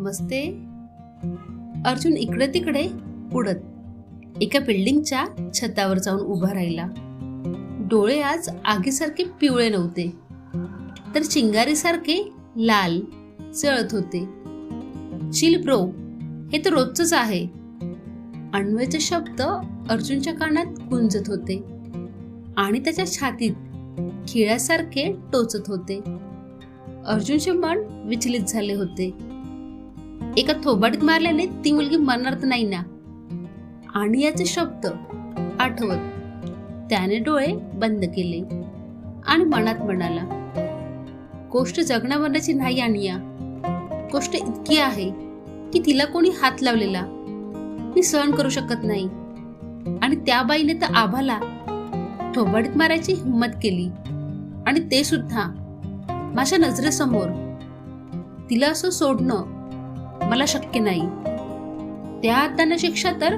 नमस्ते. अर्जुन इकडे तिकडे उडत एका बिल्डिंगच्या छतावर जाऊन उभा राहिला. डोळे आज आगीसारखे पिवळे नव्हते, तर चिंगारीसारखे लाल जळत होते. चिल ब्रो, हे तर रोजच आहे. अन्वयचे शब्द अर्जुनच्या कानात गुंजत होते आणि त्याच्या छातीत खिळ्यासारखे टोचत होते. अर्जुनचे मन विचलित झाले होते. एका थोबाडीत मारल्याने ती मुलगी मरणार तर नाही ना? आणि याचे शब्द आठवत त्याने डोळे बंद केले आणि मनात म्हणाला, गोष्ट जगण्या मरण्याची नाही आणिया. गोष्ट इतकी आहे की तिला कोणी हात लावलेला मी सहन करू शकत नाही. आणि त्या बाईने तर आभाला थोबाडीत मारायची हिंमत केली, आणि ते सुद्धा माझ्या नजरेसमोर. तिला असं सोडणं मला शक्य नाही. त्या हातांना शिक्षा तर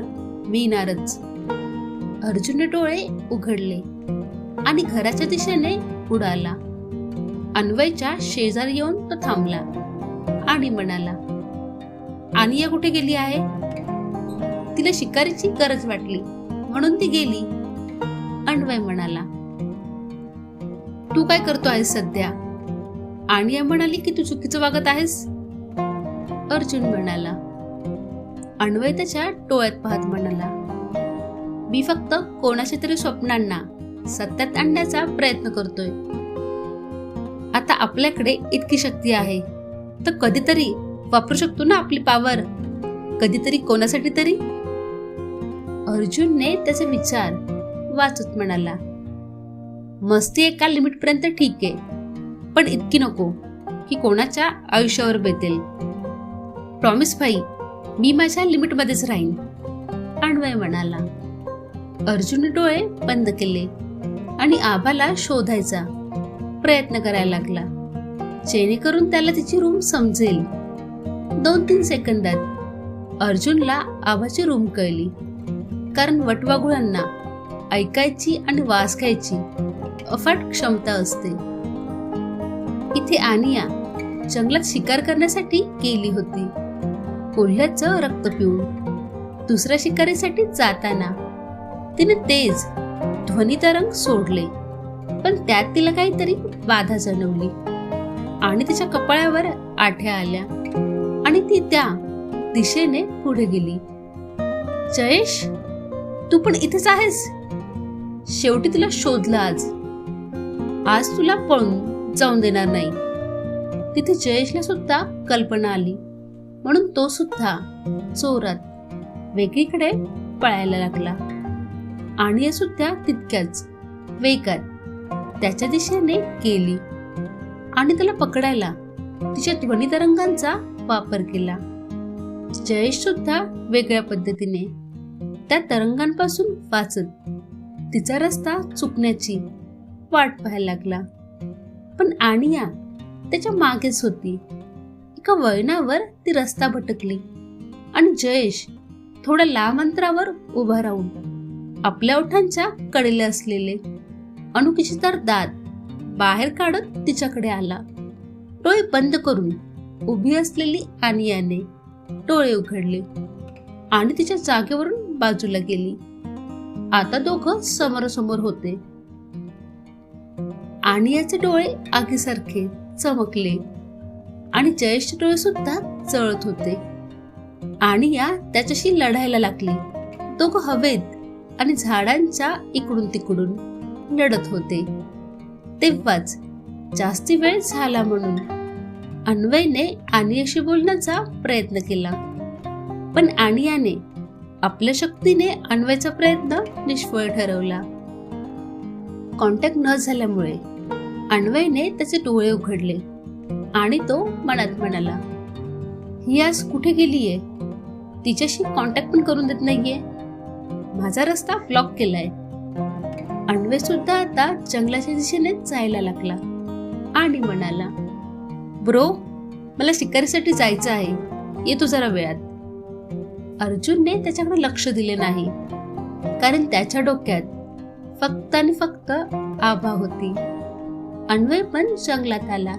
मिळणारच. अर्जुनने डोळे उघडले आणि घराच्या दिशेने उडाला. अन्वयच्या शेजारी येऊन तो थांबला आणि म्हणाला, आनिया कुठे गेली आहे? तिला शिकारीची गरज वाटली म्हणून ती गेली. अन्वय म्हणाला, तू काय करतो आहेस सध्या? आनिया म्हणाली की तू चुकीचं वागत आहेस. अर्जुन म्हणाला. अन्वय त्याच्या डोळ्यात पाहत म्हणाला, मी फक्त कोणाच्या तरी स्वप्नांना सत्यात आणण्याचा प्रयत्न करतोय. आता आपल्याकडे इतकी शक्ती आहे तर कधीतरी वापरू शकतो ना आपली पावर, कधीतरी कोणासाठी तरी. अर्जुनने त्याचे विचार वाचत म्हणाला, मस्ती एका लिमिट पर्यंत ठीक आहे, पण इतकी नको की कोणाच्या आयुष्यावर बेतेल. प्रॉमिस भाई, मी माझ्या लिमिट मध्येच राहीन. अन्वय म्हणाला. अर्जुनने डोळे बंद केले आणि आभाला शोधायचा प्रयत्न करायला लागला, जेणेकरून त्याला तिची रूम समजेल. 2-3 सेकंदात अर्जुनला आभाची रूम कळली, कारण वटवाघुळांना ऐकायची आणि वास घ्यायची अफाट क्षमता असते. इथे आनिया जंगलात शिकार करण्यासाठी गेली होती, कोल्ह्याचं रक्त पिऊन. दुसऱ्या शिकारीसाठी जाताना तिने तेज ध्वनी तरंग सोडले, पण त्यात तिला काहीतरी बाधा जाणवली आणि तिच्या कपाळावर आठ्या आल्या आणि ती त्या दिशेने पुढे गेली. जयेश, तू पण इथेच आहेस? शेवटी तुला शोधलं आज तुला पळून जाऊन देणार नाही. तिथे जयेशला सुद्धा कल्पना आली, म्हणून तो सुद्धा जोरात वेगळीकडे पळायला लागला. आणि सुद्धा तितक्याच वेगात त्याच्या दिशेने गेली आणि त्याला पकडायला तिच्या ध्वनी तरंगांचा वापर केला. जयेश सुद्धा वेगळ्या पद्धतीने त्या तरंगांपासून वाचत तिचा रस्ता चुकण्याची वाट पाहायला लागला. पण आनिया त्याच्या मागेच होती. एका वळणावर ती रस्ता भटकली आणि जयेश थोड्या लांब अंतरावर उभा राहून आपल्या ओठांच्या कडेला असलेले अणुकिचितर दात बाहेर काढत तिच्याकडे आला. डोळे बंद करून उभी असलेली आनियाने डोळे उघडले आणि तिच्या जागेवरून बाजूला गेली. आता दोघं समोरासमोर होते. आनियाचे डोळे आगीसारखे चमकले आणि जयेशचे डोळे सुद्धा जळत होते. आनिया त्याच्याशी लढायला लागली. दोघं हवेत आणि झाडांच्या इकडून तिकडून लढत होते. तेव्हाच जास्ती वेळ झाला म्हणून अन्वयने आनियाशी बोलण्याचा प्रयत्न केला, पण आनियाने आपल्या शक्तीने अन्वयचा प्रयत्न निष्फळ ठरवला. कॉन्टॅक्ट न झाल्यामुळे अन्वयने त्याचे डोळे उघडले आणि तो मनात म्हणाला, ही आज कुठे गेलीये? तिच्याशी कॉन्टॅक्ट पण करून देत नाहीये. माझा रस्ता ब्लॉक केलाय. अन्वय सुद्धा आता जंगलाच्या दिशेने जायला लागला आणि म्हणाला, ब्रो, मला शिकारीसाठी जायचं आहे, येतो जरा वेळात. अर्जुनने त्याच्याकडे लक्ष दिले नाही, कारण त्याच्या डोक्यात फक्त आणि फक्त आभा होती. अन्वय पण जंगलात आला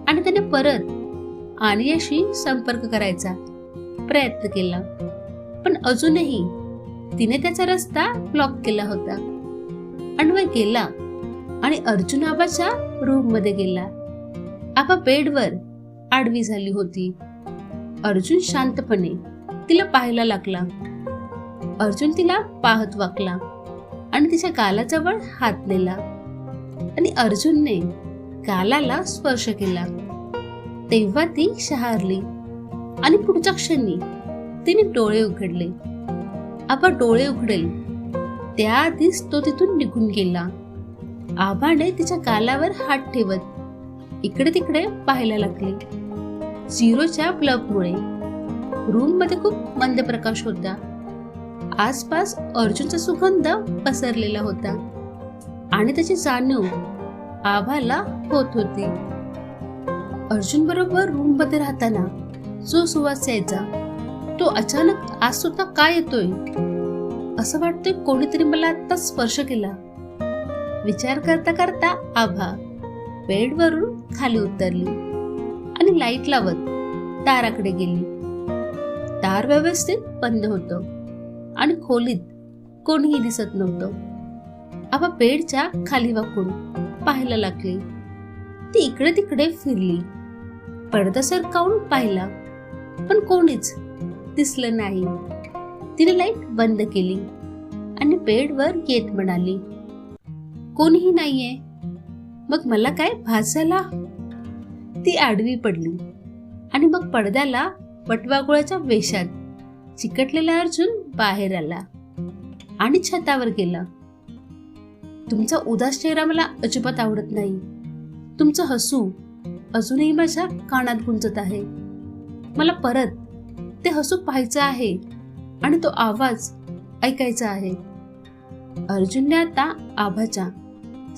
आणि त्याने परत आनियाशी संपर्क करायचा प्रयत्न केला, पण अजूनही तिने त्याचा रस्ता ब्लॉक केला होता. अन्वय गेला आणि अर्जुन आबाच्या रूम मध्ये गेला. आबा बेडवर आडवी झाली होती. अर्जुन शांतपणे तिला पाहायला लागला. अर्जुन तिला पाहत वाकला आणि तिच्या गालाजवळ हात नेला आणि अर्जुनने गालाला स्पर्श केला. तेव्हा ती शहारली आणि पुढच्या क्षणी तिने डोळे उघडले. आबा डोळे उघडेल त्याआधीच तो तिथून निघून गेला. आबाने तिच्या गालावर हात ठेवत इकडे तिकडे पाहायला लागले. झिरोच्या ब्लबमुळे रूम मध्ये खूप मंद प्रकाश होता. आसपास अर्जुनचा सुगंध पसरलेला होता आणि त्याची जाणीव आभाला होत होती. अर्जुन बरोबर रूम मध्ये राहताना जो सुवास यायचा तो अचानक आज सुद्धा काय येतोय? असं वाटतंय कोणीतरी मला आता स्पर्श केला. विचार करता करता आभा बेडवरून खाली उतरली आणि लाईट लावत दाराकडे गेली. दार व्यवस्थित बंद होतं आणि खोलीत कोणीही दिसत नव्हतं. आबा बेडच्या खाली वाकून पाहायला लागली. ती इकडे तिकडे फिरली, पडदा सरकावून पाहिला, पण कोणीच दिसलं नाही. तिने लाईट बंद केली आणि बेडवर येत म्हणाली, कोणीही नाहीये, मग मला काय भास झाला? ती आडवी पडली आणि मग पडद्याला वटवाघुळाच्या वेशात चिकटलेला अर्जुन बाहेर आला आणि छतावर गेला. तुमचा उदास चेहरा मला अजिबात आवडत नाही. तुमचं हसू अजूनही माझ्या कानात गुंजत आहे. मला परत ते हसू पाहायचं आहे आणि तो आवाज ऐकायचा आहे. अर्जुनने आता आभाच्या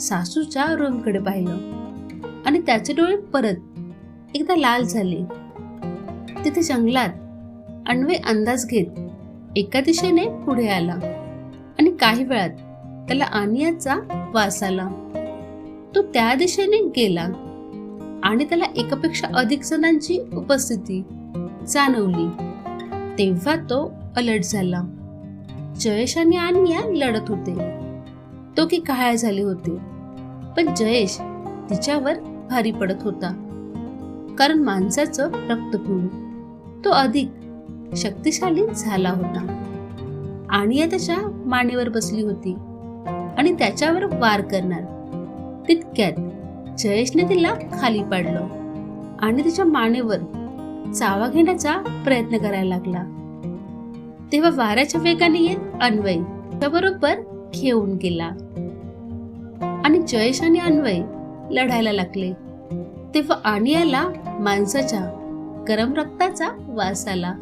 सासूच्या रूमकडे पाहिलं आणि त्याचे डोळे परत एकदा लाल झाले. तिथे जंगलात अन्वय अंदाज घेत एका दिशेने पुढे आला आणि काही वेळात त्याला आनियाचा वास आला. तो त्या दिशेने गेला आणि त्याला एकापेक्षा अधिक जणांची उपस्थिती जाणवली. तेव्हा तो अलर्ट झाला. जयेश आणि आनिया लढत होते. तो की घायाळ झाले होते, पण जयेश तिच्यावर भारी पडत होता, कारण माणसाचं रक्त पिऊन तो अधिक शक्तिशाली झाला होता. आनिया त्याच्या मानेवर बसली होती आणि त्याच्यावर वार करणार. तितक्यात जयेशने तिला खाली पाडलं आणि तिच्या मानेवर चावा घेण्याचा प्रयत्न करायला लागला. तेव्हा वाऱ्याच्या वेगाने येत अन्वय त्याबरोबर घेऊन गेला आणि जयेश आणि अन्वय लढायला लागले. तेव्हा आनियाला माणसाच्या गरम रक्ताचा वास आला.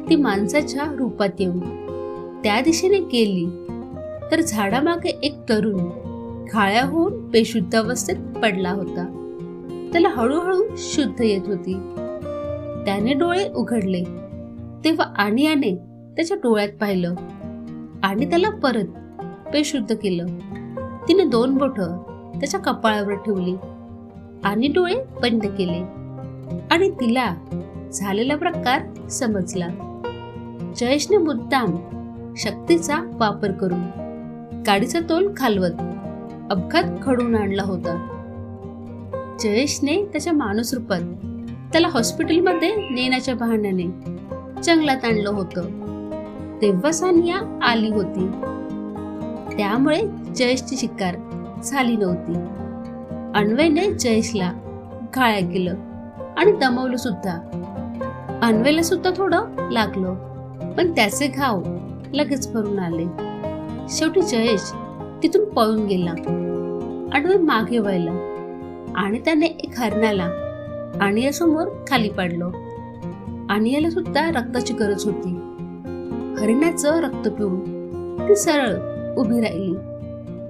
ती माणसाच्या रूपात येऊन त्या दिशेने गेली तर झाडामागे एक तरुण घाळ्या होऊन बेशुद्ध अवस्थेत पडला होता. त्याला हळूहळू शुद्ध येत होती. त्याने डोळे उघडले तेव्हा आनियाने त्याच्या डोळ्यात पाहिलं आणि त्याला परत बेशुद्ध केलं. तिने 2 बोटं त्याच्या कपाळावर ठेवली आणि डोळे बंद केले आणि तिला झालेला प्रकार समजला. जयेशने मुद्दाम शक्तीचा वापर करून गाडीचा तोल खालवत अपघात घडवून आणला होता. जयेशने त्याच्या माणूस रूपात त्याला हॉस्पिटलमध्ये नेण्याच्या बहाण्याने जंगलात आणलं होतं. तेव्हा सानिया आली होती, त्यामुळे जयेशची शिकार झाली नव्हती. अन्वयने जयेशला घायाळ केलं आणि दमवलं सुद्धा. अन्वयला सुद्धा थोडं लागलं, पण त्याचे घाव लगेच भरून आले. शेवटी जयेश तिथून पळून गेला. अन्वय मागे वळला आणि त्याने एक हरणाला आनियासमोर खाली पाडलं. आनियाला सुद्धा रक्ताची गरज होती. हरिणाचं रक्त पिऊन ती सरळ उभी राहिली.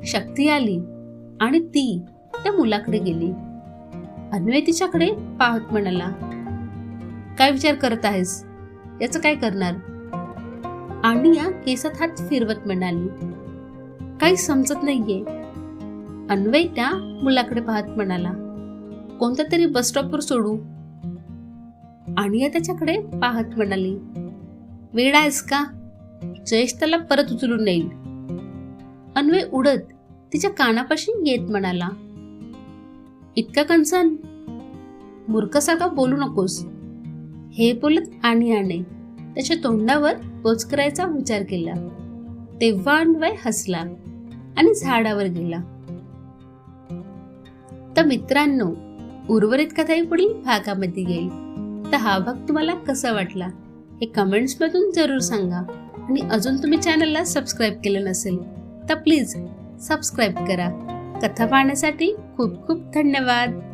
शक्ती आली आणि ती त्या मुलाकडे गेली. अन्वय तिच्याकडे पाहत म्हणाला, काय विचार करत आहेस? याचं काय करणार? आनिया केसात हात फिरवत म्हणाली, काही समजत नाहीये. अन्वय त्या मुलाकडे पाहत म्हणाला, कोणत्या तरी बस स्टॉपवर सोडू. अनिया त्याच्याकडे पाहत म्हणाली, वेडा आहेस का? जयेश त्याला परत उचलून नेईल. अन्वय उडत तिच्या कानापाशी येत म्हणाला, इतका कंचन, मूर्खासारखा बोलू नकोस. हे बोलत अनियाने त्याच्या तोंडावर पोच करायचा विचार केला. तेव्हा अन्वय हसला आणि झाडावर गेला. तर मित्रांनो, उर्वरित कथा ही पुढील भागामध्ये येईल. तर हा भाग तुम्हाला कसा वाटला हे कमेंट्स मधून जरूर सांगा. आणि अजून तुम्ही चॅनलला सबस्क्राईब केलं नसेल तर प्लीज सबस्क्राईब करा. कथा पाहण्यासाठी खूप खूप धन्यवाद.